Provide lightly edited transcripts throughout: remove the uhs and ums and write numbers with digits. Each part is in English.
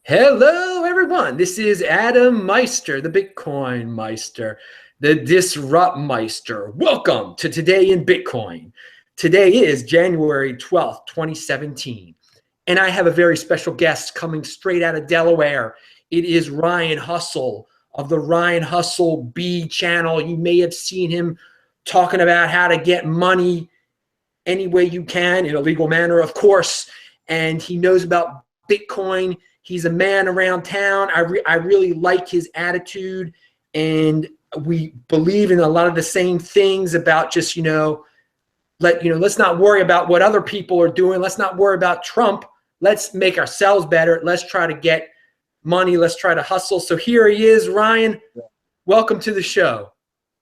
Hello, everyone. This is Adam Meister, the Bitcoin Meister, the Disrupt Meister. Welcome to Today in Bitcoin. Today is January 12th, 2017, and I have a very special guest coming straight out of Delaware. It is RyanHustle of the RyanHustle B channel. You may have seen him talking about how to get money any way you can in a legal manner, of course, and he knows about Bitcoin. He's a man around town. I really like his attitude, and we believe in a lot of the same things about just, let's not worry about what other people are doing. Let's not worry about Trump. Let's make ourselves better. Let's try to get money. Let's try to hustle. So here he is, Ryan. Welcome to the show.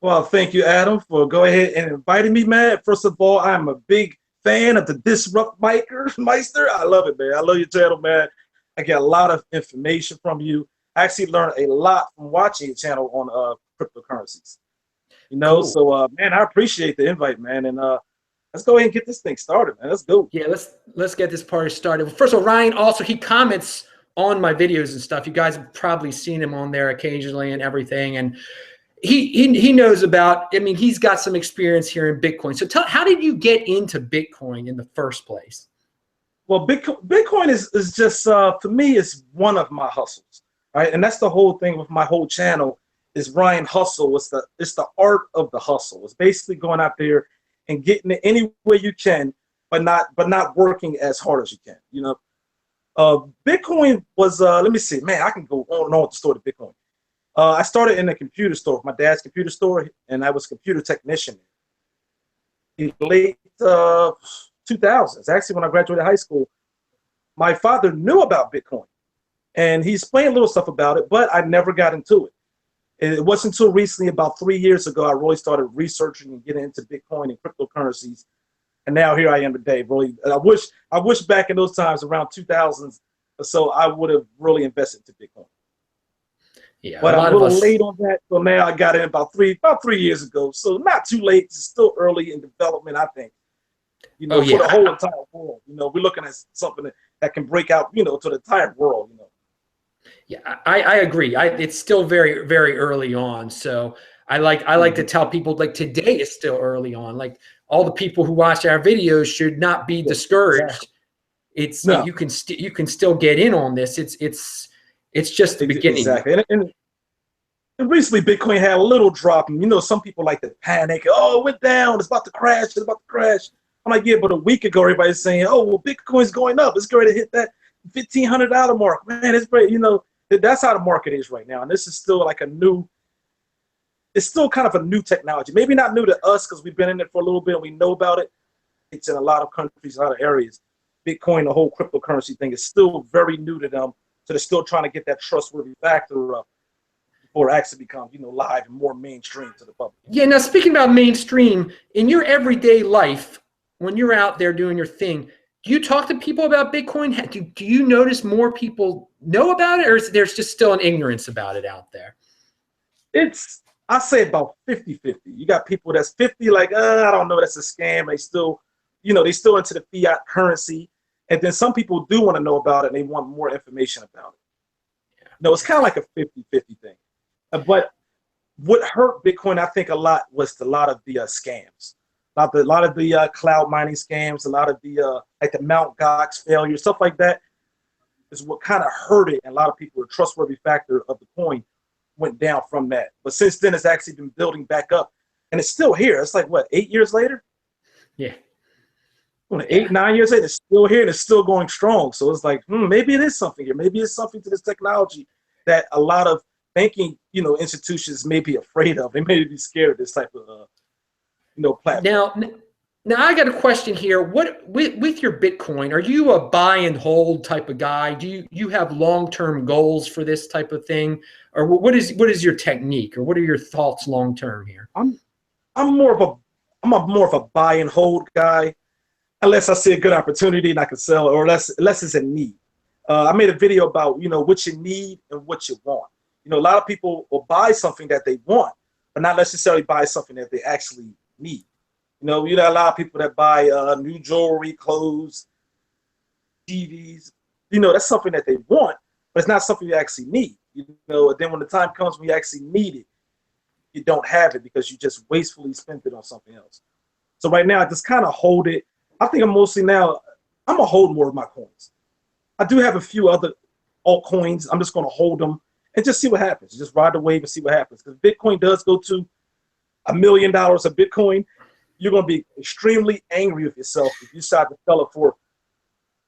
Well, thank you, Adam, for going ahead and inviting me, man. First of all, I'm a big fan of the Disrupt Meister. I love it, man. I love your channel, man. I get a lot of information from you. I actually learned a lot from watching your channel on cryptocurrencies. Cool. So man, I appreciate the invite, man. And let's go ahead and get this thing started, man. Let's go. Yeah, let's get this party started. Well, first of all, Ryan also, he comments on my videos and stuff. You guys have probably seen him on there occasionally and everything. And he knows about, he's got some experience here in Bitcoin. So how did you get into Bitcoin in the first place? Well, Bitcoin is just, for me, is one of my hustles, right? And that's the whole thing with my whole channel is Ryan Hustle. It's the art of the hustle. It's basically going out there and getting it any way you can, but not working as hard as you can, Bitcoin was, let me see, man, I can go on and on with the story of Bitcoin. I started in a computer store, my dad's computer store, and I was a computer technician in the late 2000s. Actually, when I graduated high school, my father knew about Bitcoin, and he explained a little stuff about it, but I never got into it. And it wasn't until recently, about 3 years ago, I really started researching and getting into Bitcoin and cryptocurrencies. And now here I am today, really. I wish back in those times, around 2000s or so, I would have really invested into Bitcoin. Yeah, but I'm a little late on that. So now I got in about three years ago. So not too late. It's still early in development, I think. For the whole entire world. We're looking at something that can break out, to the entire world. Yeah, I agree. It's still very, very early on. So I like to tell people, like, today is still early on. Like, all the people who watch our videos should not be discouraged. Exactly. You can still get in on this. It's just the beginning. Exactly. And recently Bitcoin had a little drop, and some people like to panic. Oh, it went down. It's about to crash. It's about to crash. I'm like, yeah, but a week ago, everybody's saying, oh, well, Bitcoin's going up. It's going to hit that $1,500 mark. Man, it's great. That's how the market is right now. And this is still like it's still kind of a new technology. Maybe not new to us because we've been in it for a little bit and we know about it. It's in a lot of countries, a lot of areas. Bitcoin, the whole cryptocurrency thing is still very new to them. So they're still trying to get that trustworthy factor up before it actually becomes, live and more mainstream to the public. Yeah, now speaking about mainstream, in your everyday life, when you're out there doing your thing, do you talk to people about Bitcoin? Do you notice more people know about it, or is there's just still an ignorance about it out there? I say about 50-50. You got people that's 50, like, I don't know, that's a scam. They still, they still into the fiat currency. And then some people do want to know about it and they want more information about it. It's kind of like a 50-50 thing. But what hurt Bitcoin, I think, a lot was a lot of the scams. A lot of the cloud mining scams, a lot of the like the Mt. Gox failure, stuff like that is what kind of hurt it. And a lot of people, the trustworthy factor of the coin went down from that. But since then, it's actually been building back up. And it's still here. It's like, what, 8 years later? Yeah. 8-9 years later, it's still here and it's still going strong. So it's like, maybe it is something here. Maybe it's something to this technology that a lot of banking, institutions may be afraid of. They may be scared of this type of, platform. Now I got a question here. What with your Bitcoin, are you a buy and hold type of guy? Do you have long-term goals for this type of thing, or what is your technique, or what are your thoughts long-term here? I'm more of a buy and hold guy. Unless I see a good opportunity and I can sell it, or unless it's a need. I made a video about, what you need and what you want. A lot of people will buy something that they want, but not necessarily buy something that they actually need. You got a lot of people that buy new jewelry, clothes, TVs. That's something that they want, but it's not something you actually need. You know, and then when the time comes when you actually need it, you don't have it because you just wastefully spent it on something else. So right now, I just kind of hold it. I think I'm gonna hold more of my coins. I do have a few other altcoins. I'm just gonna hold them and just see what happens. Just ride the wave and see what happens. Because Bitcoin does go to $1 million of Bitcoin, you're gonna be extremely angry with yourself if you decide to sell it for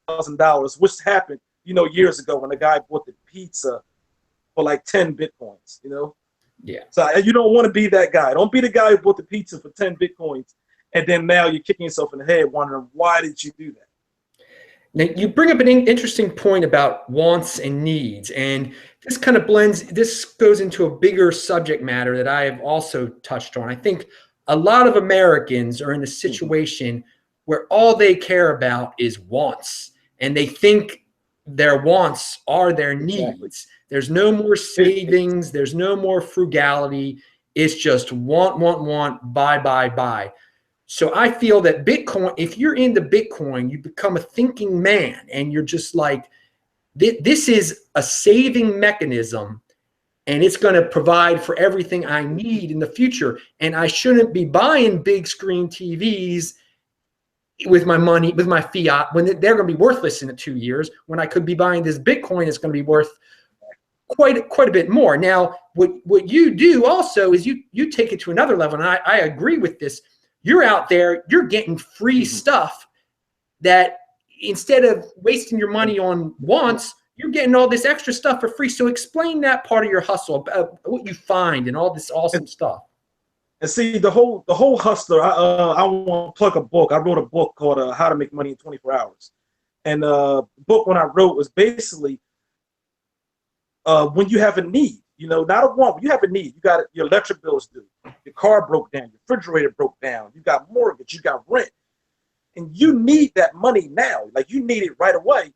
$1,000, which happened, you know, years ago when a guy bought the pizza for like 10 Bitcoins, you know? Yeah. So you don't want to be that guy. Don't be the guy who bought the pizza for 10 Bitcoins and then now you're kicking yourself in the head wondering, why did you do that? Now, you bring up an interesting point about wants and needs, and this kind of blends, this goes into a bigger subject matter that I have also touched on. I think a lot of Americans are in a situation where all they care about is wants, and they think their wants are their needs. There's no more savings. There's no more frugality. It's just want, want, want, buy, buy, buy. So I feel that Bitcoin, if you're into Bitcoin, you become a thinking man and you're just like, this is a saving mechanism and it's going to provide for everything I need in the future. And I shouldn't be buying big screen TVs with my money, with my fiat, when they're going to be worthless in 2 years, when I could be buying this Bitcoin, it's going to be worth quite a bit more. Now, what you do also is you take it to another level. And I agree with this. You're out there, you're getting free stuff that instead of wasting your money on wants, you're getting all this extra stuff for free. So explain that part of your hustle, what you find and all this awesome stuff. And see, the whole hustler, I want to plug a book. I wrote a book called How to Make Money in 24 Hours. And the book when I wrote was basically when you have a need, you know, not a want, but you have a need. You got your electric bills due, your car broke down, your refrigerator broke down, you got mortgage, you got rent, and you need that money now. Like you need it right away.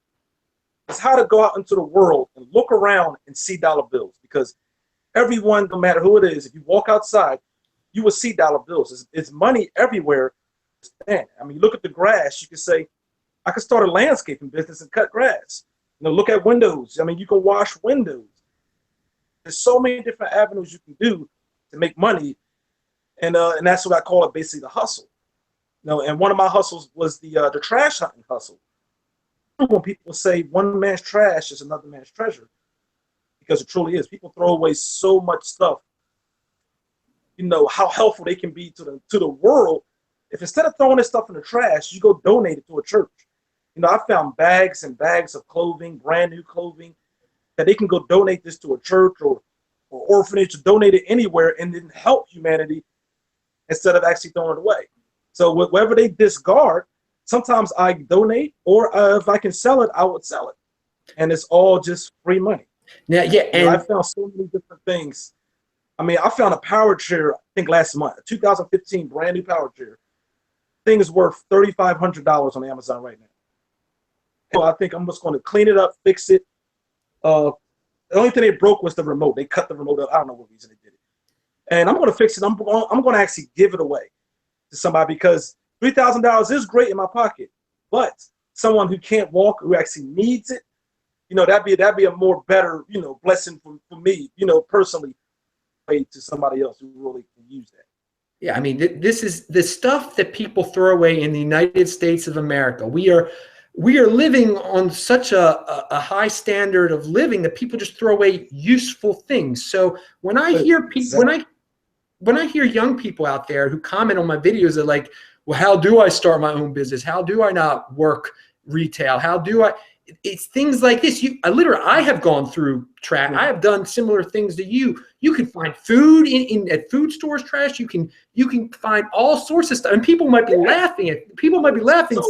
It's how to go out into the world and look around and see dollar bills, because everyone, no matter who it is, if you walk outside, you will see dollar bills. It's money everywhere. I mean, look at the grass. You can say, I could start a landscaping business and cut grass. You know, look at windows. I mean, you can wash windows. There's so many different avenues you can do to make money, and that's what I call it, basically the hustle. You know, and one of my hustles was the trash hunting hustle. When people say one man's trash is another man's treasure, because it truly is. People throw away so much stuff. You know how helpful they can be to the world. If instead of throwing this stuff in the trash, you go donate it to a church. You know, I found bags and bags of clothing, brand new clothing, that they can go donate this to a church or orphanage, to donate it anywhere and then help humanity instead of actually throwing it away. So whatever they discard, sometimes I donate, or if I can sell it, I would sell it. And it's all just free money. Now, yeah, and I found so many different things. I mean, I found a power chair, I think last month, a 2015 brand new power chair. Thing is worth $3,500 on Amazon right now. So I think I'm just going to clean it up, fix it. The only thing they broke was the remote. They cut the remote up. I don't know what reason they did it. And I'm going to fix it. I'm going to actually give it away to somebody, because $3,000 is great in my pocket. But someone who can't walk, who actually needs it, you know, that'd be a more better, you know, blessing for me, you know, personally, to somebody else who really can use that. Yeah, I mean, this is the stuff that people throw away in the United States of America. We are living on such a high standard of living that people just throw away useful things. So when I hear people, when I hear young people out there who comment on my videos, they're like, well, how do I start my own business? How do I not work retail? How do I? It's things like this. I have gone through trash. I have done similar things to you. You can find food at food stores trash. You can find all sorts of stuff. And people might be laughing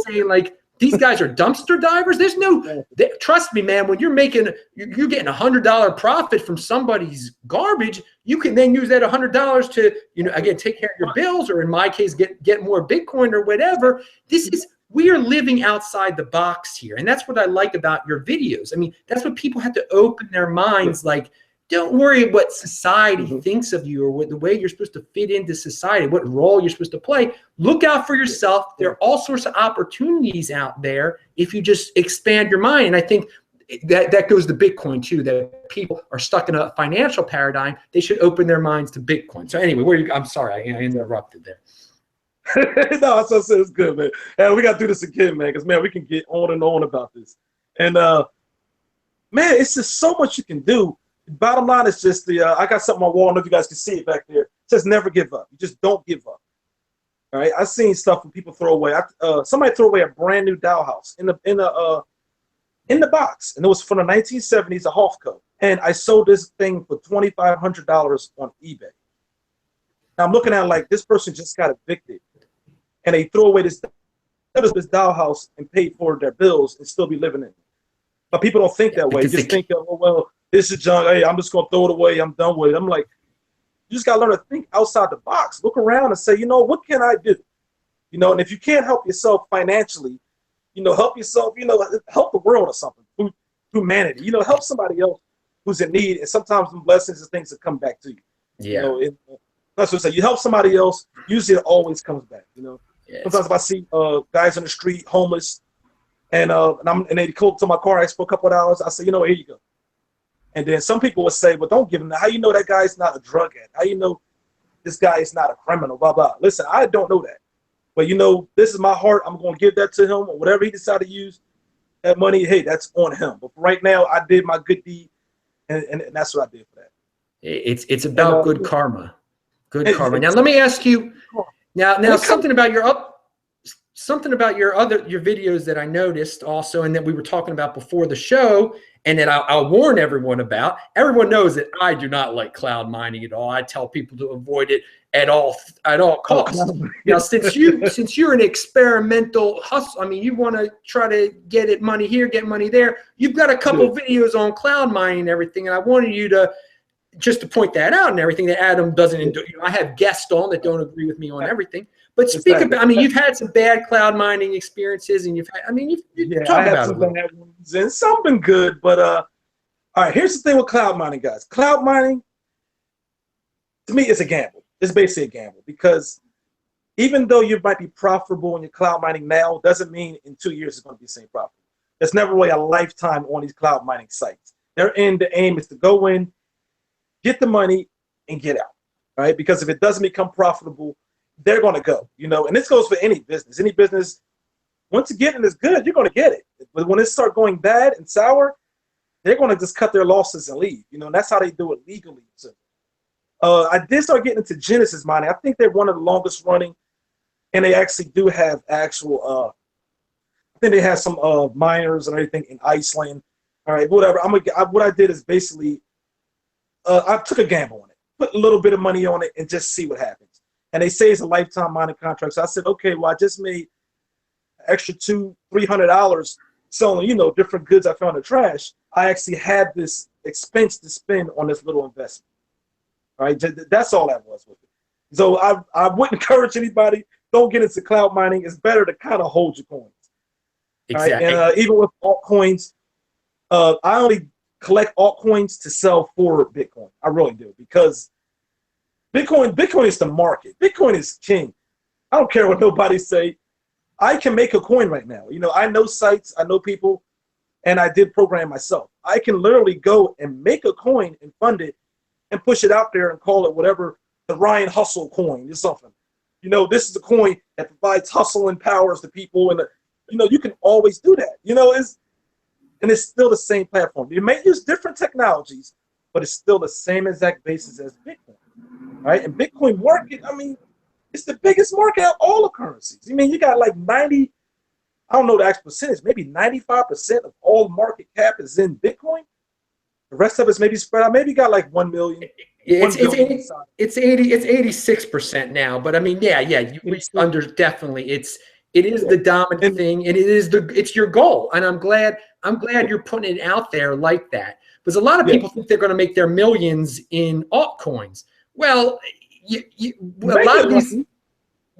saying like, these guys are dumpster divers. There's no, trust me, man, when you're getting $100 profit from somebody's garbage, you can then use that $100 to, you know, again, take care of your bills, or in my case, get more Bitcoin or whatever. We are living outside the box here. And that's what I like about your videos. I mean, that's what people have to open their minds. Like, don't worry what society thinks of you, or what the way you're supposed to fit into society, what role you're supposed to play. Look out for yourself. There are all sorts of opportunities out there if you just expand your mind. And I think that goes to Bitcoin too, that people are stuck in a financial paradigm. They should open their minds to Bitcoin. So anyway, I'm sorry, I interrupted there. No, I said it's good, man. And we got to do this again, man, because, man, we can get on and on about this. And, man, it's just so much you can do. Bottom line is just I got something on the wall. I don't know if you guys can see it back there. It says never give up. You just don't give up. All right, I've seen stuff when people throw away. Somebody threw away a brand new doll house in the box, and it was from the 1970s, a Hofco. And I sold this thing for $2,500 on eBay. Now I'm looking at it like this person just got evicted, and they threw away this doll house and paid for their bills and still be living in it. But people don't think that way. Just think, oh well, this is junk. Hey, I'm just gonna throw it away. I'm done with it. I'm like, you just gotta learn to think outside the box. Look around and say, you know, what can I do? You know, and if you can't help yourself financially, you know, help yourself. You know, help the world or something. Through humanity. You know, help somebody else who's in need. And sometimes the blessings and things that come back to you. Yeah. You know, that's what I say. You help somebody else. Usually, it always comes back. You know. Yes. Sometimes if I see guys on the street homeless, and they come to my car, I ask for a couple of hours. I say, you know, here you go. And then some people would say, well, don't give him that. How you know that guy's not a drug addict? How you know this guy is not a criminal? Blah blah. Listen, I don't know that, but you know, this is my heart. I'm going to give that to him, or whatever he decides to use that money. Hey, that's on him. But for right now, I did my good deed, and that's what I did for that. It's about good karma. Good karma. Now let me ask you. Now something about your videos that I noticed also, and that we were talking about before the show, and that I'll warn everyone about. Everyone knows that I do not like cloud mining at all. I tell people to avoid it at all costs. Now, since you're an experimental hustle, I mean, you want to try to get it money here, get money there. You've got a couple videos on cloud mining and everything, and I wanted you to just to point that out and everything, that Adam doesn't. You know, I have guests on that don't agree with me on everything. But speak about, I mean, you've had some bad cloud mining experiences, and you've talked about some bad ones, and some been good. But all right, here's the thing with cloud mining, guys. Cloud mining, to me, is a gamble. It's basically a gamble, because even though you might be profitable in your cloud mining now, doesn't mean in 2 years it's going to be the same profit. There's never really a lifetime on these cloud mining sites. The aim is to go in, get the money, and get out, right? Because if it doesn't become profitable, they're going to go, you know, and this goes for any business. Any business, once you get it is good, you're going to get it. But when it starts going bad and sour, they're going to just cut their losses and leave, you know, and that's how they do it legally. So, I did start getting into Genesis mining. I think they're one of the longest running, and they actually do have actual, I think they have some miners and everything in Iceland. All right, whatever. What I did is basically, I took a gamble on it, put a little bit of money on it, and just see what happens. And they say it's a lifetime mining contract. So I said, okay, well, I just made an extra $200-300 selling, you know, different goods I found in the trash. I actually had this expense to spend on this little investment. All right, that's all that was with it. So I wouldn't encourage anybody, don't get into cloud mining. It's better to kind of hold your coins. Exactly. Right? And even with altcoins, I only collect altcoins to sell for Bitcoin. I really do, because Bitcoin is the market. Bitcoin is king. I don't care what nobody say. I can make a coin right now. You know, I know sites, I know people, and I did program myself. I can literally go and make a coin and fund it and push it out there and call it whatever, the RyanHustle coin or something. You know, this is a coin that provides hustle and powers to people, and you know, you can always do that. You know, it's still the same platform. You may use different technologies, but it's still the same exact basis as Bitcoin. Right? And Bitcoin market, I mean, it's the biggest market of all the currencies. I mean, you got like 90, I don't know the actual percentage, maybe 95% of all market cap is in Bitcoin. The rest of it's maybe spread out. Maybe you got like 1 million. It's 86% now, but I mean, definitely it is the dominant thing, and it's your goal. And I'm glad you're putting it out there like that, because a lot of people think they're going to make their millions in altcoins. Well, a lot of these,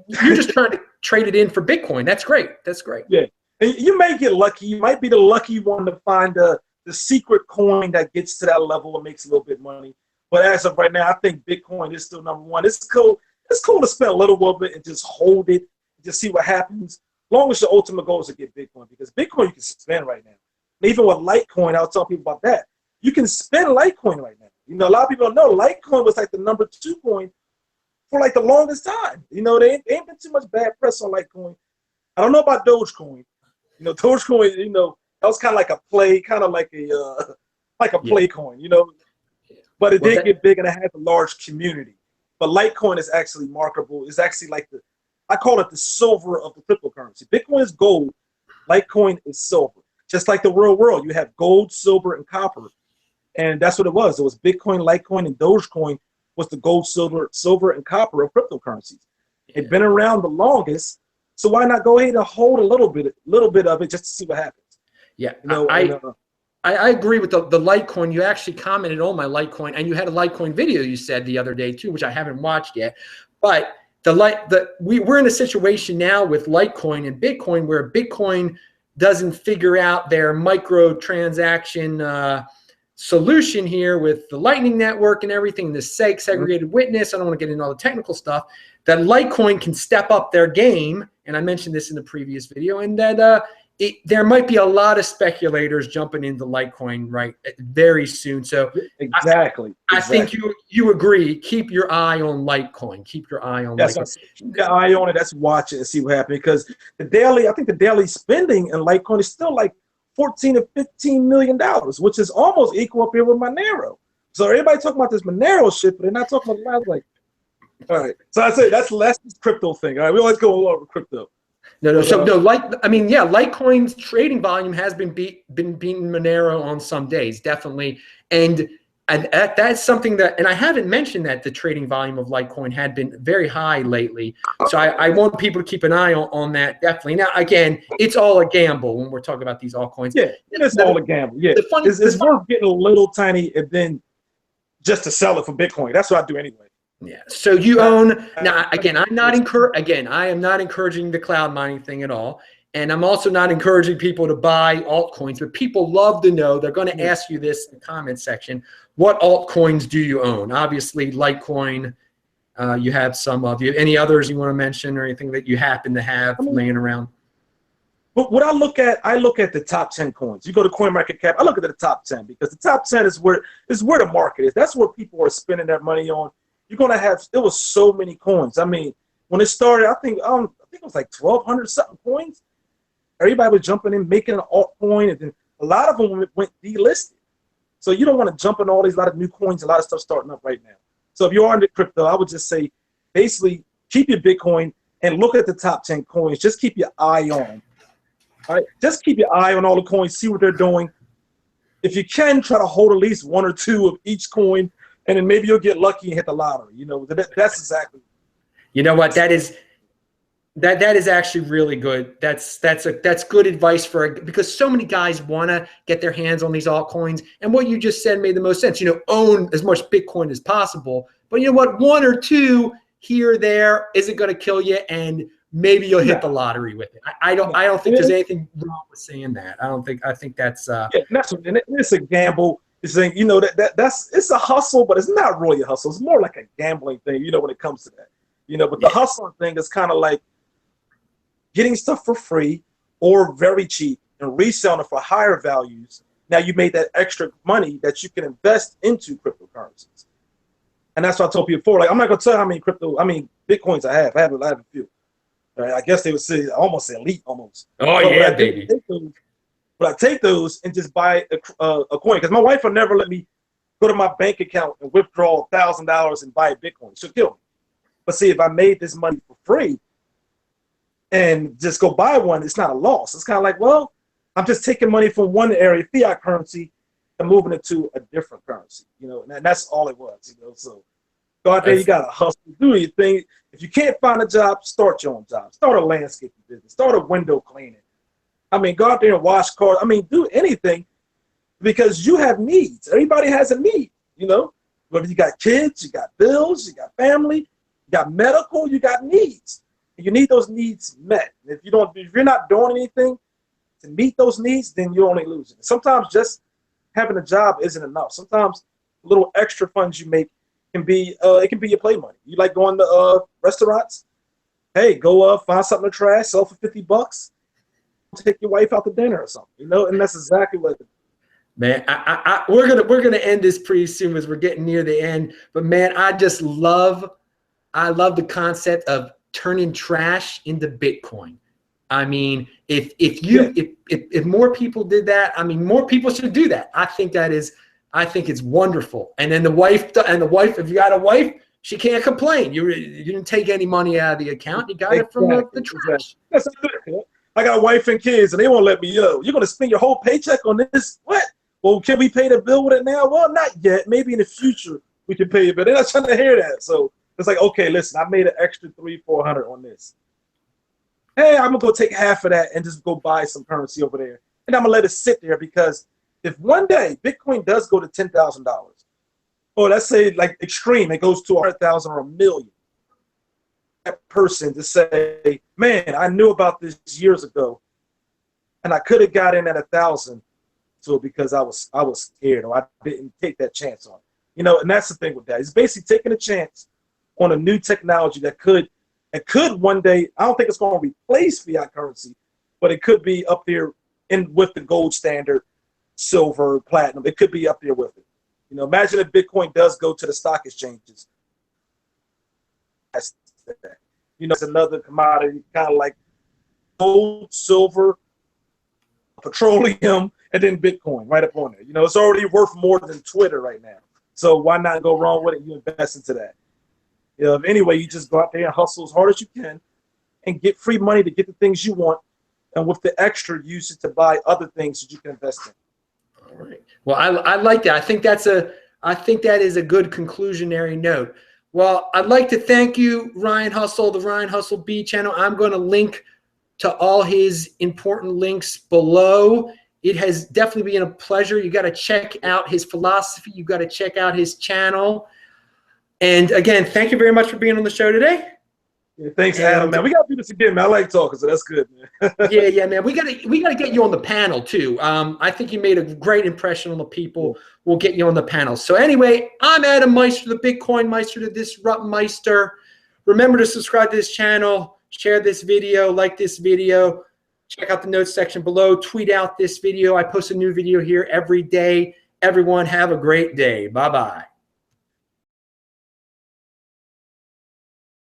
you're just trying to trade it in for Bitcoin. That's great. That's great. Yeah, and you may get lucky. You might be the lucky one to find the secret coin that gets to that level and makes a little bit of money. But as of right now, I think Bitcoin is still number one. It's cool. It's cool to spend a little bit and just hold it, just see what happens. As long as your ultimate goal is to get Bitcoin, because Bitcoin you can spend right now. even with Litecoin, I was telling people about that. You can spend Litecoin right now. You know, a lot of people don't know Litecoin was like the #2 coin for like the longest time. You know, they ain't been too much bad press on Litecoin. I don't know about Dogecoin. You know, Dogecoin, you know, that was kind of like a play, kind of like a play coin, you know. But it did get big and it has a large community. But Litecoin is actually marketable. It's actually like I call it the silver of the cryptocurrency. Bitcoin is gold. Litecoin is silver. Just like the real world, you have gold, silver, and copper. And that's what it was. It was Bitcoin, Litecoin, and Dogecoin was the gold, silver, and copper of cryptocurrencies. It's been around the longest, so why not go ahead and hold a little bit of it just to see what happens? Yeah, you know, I agree with the Litecoin. You actually commented on my Litecoin, and you had a Litecoin video you said the other day too, which I haven't watched yet. But we're in a situation now with Litecoin and Bitcoin where Bitcoin doesn't figure out their micro transaction solution here with the Lightning Network and everything, the segregated witness. I don't want to get into all the technical stuff. That Litecoin can step up their game, and I mentioned this in the previous video, and that there might be a lot of speculators jumping into Litecoin very soon. So exactly. I think you agree. Keep your eye on Litecoin. Keep your eye on Litecoin. Keep your eye on it. Let's watch it and see what happens, because I think the daily spending in Litecoin is still like $14 to $15 million, which is almost equal up here with Monero. So everybody talking about this Monero shit, but they're not talking about that. Like, all right. So I say that's less this crypto thing. All right, we always go all over crypto. Litecoin's trading volume has been beating Monero on some days, definitely, and that's something that, and I haven't mentioned that the trading volume of Litecoin had been very high lately. So I want people to keep an eye on that, definitely. Now, again, it's all a gamble when we're talking about these altcoins. Yeah, it's all a gamble. Yeah, it's worth getting a little tiny and then just to sell it for Bitcoin. That's what I do anyway. Yeah. So you own now. Again, I am not encouraging the cloud mining thing at all, and I'm also not encouraging people to buy altcoins. But people love to know. They're going to ask you this in the comment section. What altcoins do you own? Obviously, Litecoin. You have some of you. Any others you want to mention or anything that you happen to have laying around? But what I look at the top 10 coins. You go to CoinMarketCap. I look at the top 10 because the top 10 is where the market is. That's where people are spending their money on. You're gonna have. There was so many coins. I mean, when it started, I think it was like 1,200 something coins. Everybody was jumping in, making an altcoin, and then a lot of them went delisted. So you don't want to jump in all these lot of new coins, a lot of stuff starting up right now. So if you are into crypto, I would just say, basically, keep your Bitcoin and look at the top 10 coins. Just keep your eye on them. All right, just keep your eye on all the coins, see what they're doing. If you can, try to hold at least one or two of each coin. And then maybe you'll get lucky and hit the lottery. You know, that's exactly. You know what? That is actually really good. That's good advice because so many guys want to get their hands on these altcoins. And what you just said made the most sense. You know, own as much Bitcoin as possible. But you know what? One or two here or there isn't going to kill you, and maybe you'll hit the lottery with it. I don't think there's anything wrong with saying that. I think that's it's a gamble. It's saying, you know, it's a hustle, but it's not really a hustle. It's more like a gambling thing, you know, when it comes to that. You know, but the hustling thing is kind of like getting stuff for free or very cheap and reselling it for higher values. Now you made that extra money that you can invest into cryptocurrencies. And that's what I told people before. Like, I'm not gonna tell you how many Bitcoins I have. I have a few. Right? I guess they would say almost elite almost. Oh, so yeah, baby. But I take those and just buy a coin, because my wife will never let me go to my bank account and withdraw $1,000 and buy a Bitcoin. She'll kill me. But see, if I made this money for free and just go buy one, it's not a loss. It's kind of like, well, I'm just taking money from one area, fiat currency, and moving it to a different currency. You know, and that's all it was. You know, so go out there, you gotta hustle, do your thing. If you can't find a job, start your own job. Start a landscaping business. Start a window cleaning. I mean, go out there and wash cars. I mean, do anything, because you have needs. Everybody has a need, you know. Whether you got kids, you got bills, you got family, you got medical, you got needs. And you need those needs met. If you're not doing anything to meet those needs, then you're only losing. Sometimes just having a job isn't enough. Sometimes little extra funds you make can be it can be your play money. You like going to restaurants? Hey, go find something to trash, sell for $50. take your wife out to dinner or something, you know, and that's exactly what. Man, we're gonna end this pretty soon as we're getting near the end. But man, I love the concept of turning trash into Bitcoin. I mean, if more people did that, I mean, more people should do that. I think it's wonderful. And then the wife, if you got a wife, she can't complain. You didn't take any money out of the account. You got it from the trash. That's good. I got a wife and kids, and they won't let me. You're gonna spend your whole paycheck on this? What? Well, can we pay the bill with it now? Well, not yet. Maybe in the future we can pay it, but they're not trying to hear that. So it's like, okay, listen, I made an extra $300-400 on this. Hey, I'm gonna go take half of that and just go buy some currency over there, and I'm gonna let it sit there, because if one day Bitcoin does go to $10,000, or let's say like extreme, it goes to 100,000 or 1 million, that person to say, man, I knew about this years ago, and I could have got in at 1,000. So because I was scared, or I didn't take that chance on it. You know, and that's the thing with that. It's basically taking a chance on a new technology that could one day, I don't think it's going to replace fiat currency, but it could be up there with the gold standard, silver, platinum. It could be up there with it. You know, imagine if Bitcoin does go to the stock exchanges. You know, it's another commodity, kind of like gold, silver, petroleum, and then Bitcoin right up on there. You know, it's already worth more than Twitter right now. So why not go wrong with it? You invest into that. You know, anyway, you just go out there and hustle as hard as you can and get free money to get the things you want. And with the extra, use it to buy other things that you can invest in. All right. Well, I like that. I think that is a good conclusionary note. Well, I'd like to thank you, RyanHustle, the RyanHustle B channel. I'm going to link to all his important links below. It has definitely been a pleasure. You got to check out his philosophy. You got to check out his channel. And again, thank you very much for being on the show today. Yeah, thanks, Adam, man. We got to do this again, man. I like talking, so that's good, man. yeah, man. We gotta get you on the panel too. I think you made a great impression on the people. Yeah. We'll get you on the panel. So anyway, I'm Adam Meister, the BitcoinMeister, the DisruptMeister. Remember to subscribe to this channel, share this video, like this video. Check out the notes section below. Tweet out this video. I post a new video here every day. Everyone have a great day. Bye-bye.